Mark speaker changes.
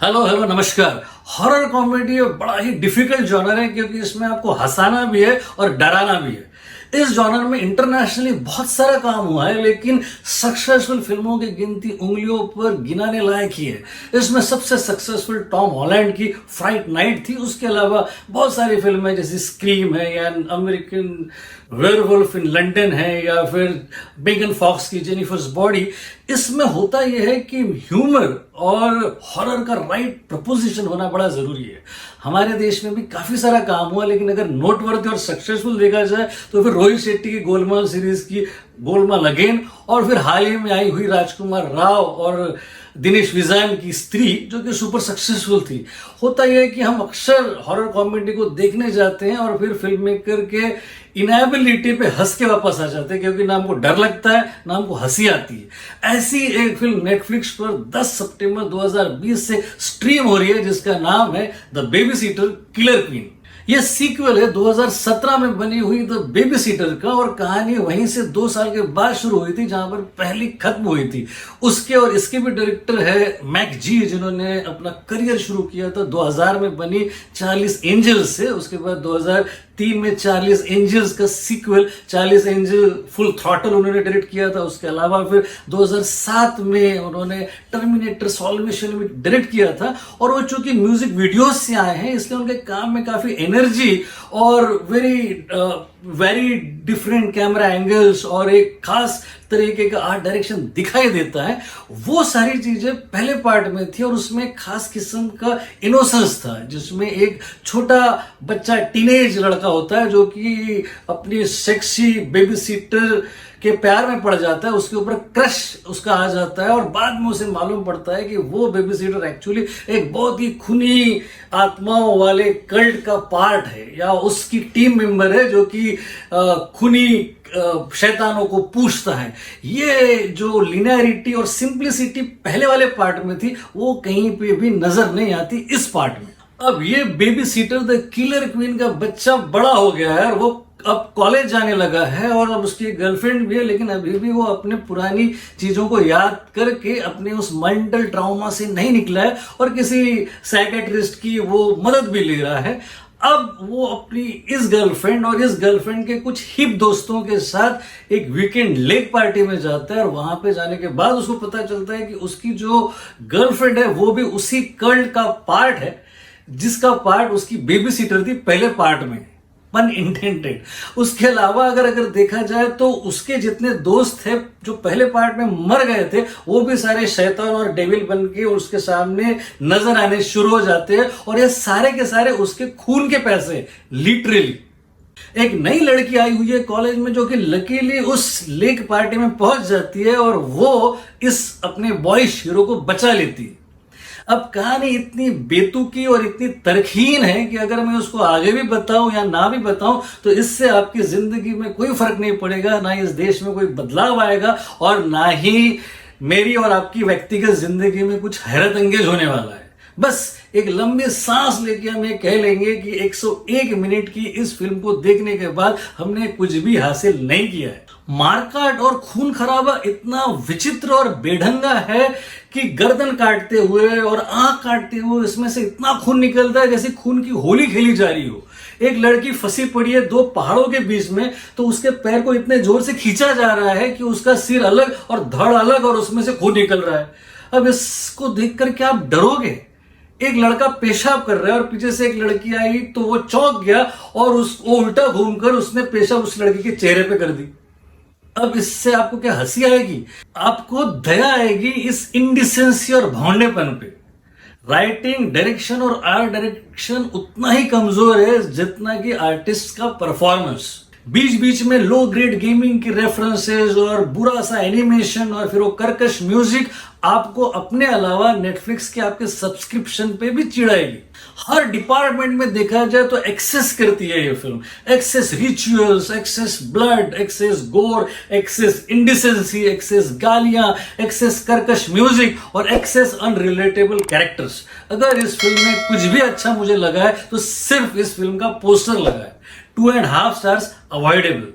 Speaker 1: Hello hello नमस्कार। Horror comedy बड़ा ही difficult genre है क्योंकि इसमें आपको हंसाना भी है और डराना भी है। इस जॉनर में इंटरनेशनली बहुत सारा काम हुआ है, लेकिन सक्सेसफुल फिल्मों की गिनती उंगलियों पर गिनाने लायक ही है। इसमें सबसे सक्सेसफुल टॉम हॉलैंड की फ्राइट नाइट थी। उसके अलावा बहुत सारी फिल्में जैसे स्क्रीम है या अमेरिकन वेयरवुल्फ इन लंदन है या फिर मेगन फॉक्स की जेनिफर्स बॉडी। इसमें होता यह है कि ह्यूमर और हॉरर का राइट प्रपोजिशन होना बड़ा जरूरी है। हमारे देश में भी काफी सारा काम हुआ, लेकिन अगर नोटवर्दी और सक्सेसफुल देखा जाए तो फिर रोहित शेट्टी की गोलमाल सीरीज की गोलमाल अगेन, और फिर हाल ही में आई हुई राजकुमार राव और दिनेश विजयन की स्त्री, जो कि सुपर सक्सेसफुल थी। होता यह है कि हम अक्सर हॉरर कॉमेडी को देखने जाते हैं और फिर फिल्म मेकर के इनएबिलिटी पे हंस के वापस आ जाते हैं, क्योंकि ना हमको डर लगता है ना हमको हंसी आती है। ऐसी एक फिल्म नेटफ्लिक्स पर 10 सितंबर 2020 से स्ट्रीम हो रही है जिसका नाम है the baby seater killer queen. यह सीक्वल है 2017 में बनी हुई द बेबी सीटर का, और कहानी वहीं से 2 साल के बाद शुरू हुई थी जहां पर पहली खत्म हुई थी। उसके और इसके भी डायरेक्टर है मैक जी, जिन्होंने अपना करियर शुरू किया था 2000 में बनी चार्लीज एंजल्स से। उसके बाद 2003 में चार्लीज एंजल्स का sequel Charlie's Angel full throttle उन्होंने डायरेक्ट किया था। उसके अलावा फिर 2007 में उन्होंने टर्मिनेटर सॉल्वेशन में डायरेक्ट किया था। और वो चूंकि म्यूजिक वीडियोस से आए हैं, इसलिए उनके काम में काफी एनर्जी और वेरी डिफरेंट कैमरा एंगल्स और एक खास तरीके का आर्ट डायरेक्शन दिखाई देता है। वो सारी चीजें पहले पार्ट में थी और उसमें खास किस्म का इनोसेंस था, जिसमें एक छोटा बच्चा टीनेज लड़का होता है जो कि अपनी सेक्सी बेबी सीटर के प्यार में पड़ जाता है। उसके ऊपर क्रश उसका आ जाता है और बाद में उसे मालूम पड़ता है कि वो बेबी सीटर एक्चुअली एक बहुत ही खूनी आत्माओं वाले कल्ट का पार्ट है, या उसकी टीम मेंबर है जो कि खूनी शैतानों को पूछता है। ये जो लिनियरिटी और सिंप्लिसिटी पहले वाले पार्ट में थी, वो कहीं पे भी नजर नहीं आती इस पार्ट में। अब ये baby seater the killer queen का बच्चा बड़ा हो गया है और वो अब कॉलेज जाने लगा है, और अब उसकी गर्लफ्रेंड भी है, लेकिन अभी भी वो अपने पुरानी चीजों को याद करके अपने उस मेंटल ट्रॉमा से नहीं निकला है और किसी साइकेट्रिस्ट की वो मदद भी ले रहा है। अब वो अपनी इस गर्लफ्रेंड और इस गर्लफ्रेंड के कुछ हिप दोस्तों के साथ एक वीकेंड लेक पार्टी में जाता है, और वहां पे जाने के बाद उसको पता चलता है कि उसकी जो गर्लफ्रेंड है वो भी उसी कल्ट का पार्ट है जिसका पार्ट उसकी बेबी सीटर थी पहले पार्ट में, पन इंटेंडेड। उसके अलावा अगर देखा जाए तो उसके जितने दोस्त थे जो पहले पार्ट में मर गए थे, वो भी सारे शैतान और डेविल बन के उसके सामने नजर आने शुरू हो जाते हैं, और ये सारे के सारे उसके खून के पैसे लिटरली। एक नई लड़की आई हुई है कॉलेज में जो कि लकीली उस लेक पार्टी में पहुंच जाती है और वो इस अपने बॉयज हीरो को बचा लेती है। अब कहानी इतनी बेतुकी और इतनी तरकीन है कि अगर मैं उसको आगे भी बताऊं या ना भी बताऊं तो इससे आपकी जिंदगी में कोई फर्क नहीं पड़ेगा, ना इस देश में कोई बदलाव आएगा और ना ही मेरी और आपकी व्यक्तिगत जिंदगी में कुछ हैरत अंगेज होने वाला है। बस एक लंबी सांस लेके हम ये कह लेंगे कि 101 मिनट की इस फिल्म को देखने के बाद हमने कुछ भी हासिल नहीं किया है। मारकाट और खून खराबा इतना विचित्र और बेढंगा है कि गर्दन काटते हुए और आंख काटते हुए इसमें से इतना खून निकलता है जैसे खून की होली खेली जा रही हो। एक लड़की फंसी पड़ी है 2 पहाड़ों के बीच में, तो उसके पैर को इतने जोर से खींचा जा रहा है कि उसका सिर अलग और धड़ अलग और उसमें से खून निकल रहा है। अब इसको देखकर क्या आप डरोगे? एक लड़का पेशाब कर रहा है और पीछे से एक लड़की आई तो वो चौंक गया और वो उल्टा घूमकर उसने पेशाब उस लड़की के चेहरे पे कर दी। अब इससे आपको क्या हंसी आएगी? आपको दया आएगी इस इंडिसेंसी और भौंडेपन पे। राइटिंग, डायरेक्शन और आर्ट डायरेक्शन उतना ही कमजोर है जितना कि आर्टिस्ट का परफॉर्मेंस। बीच बीच में लो ग्रेड गेमिंग की रेफरेंसेस और बुरा सा एनिमेशन और फिर वो कर्कश म्यूजिक आपको अपने अलावा नेटफ्लिक्स के आपके सब्सक्रिप्शन पे भी चिढ़ाएगी। हर डिपार्टमेंट में देखा जाए तो एक्सेस करती है ये फिल्म। Excess rituals, excess blood, excess gore, excess indecency, excess गालियां, एक्सेस कर्कश म्यूजिक और एक्सेस अनरिलेटेबल कैरेक्टर्स। अगर इस फिल्म में कुछ भी अच्छा मुझे लगा है तो सिर्फ इस फिल्म का पोस्टर लगा है। 2.5 stars अवॉइडेबल।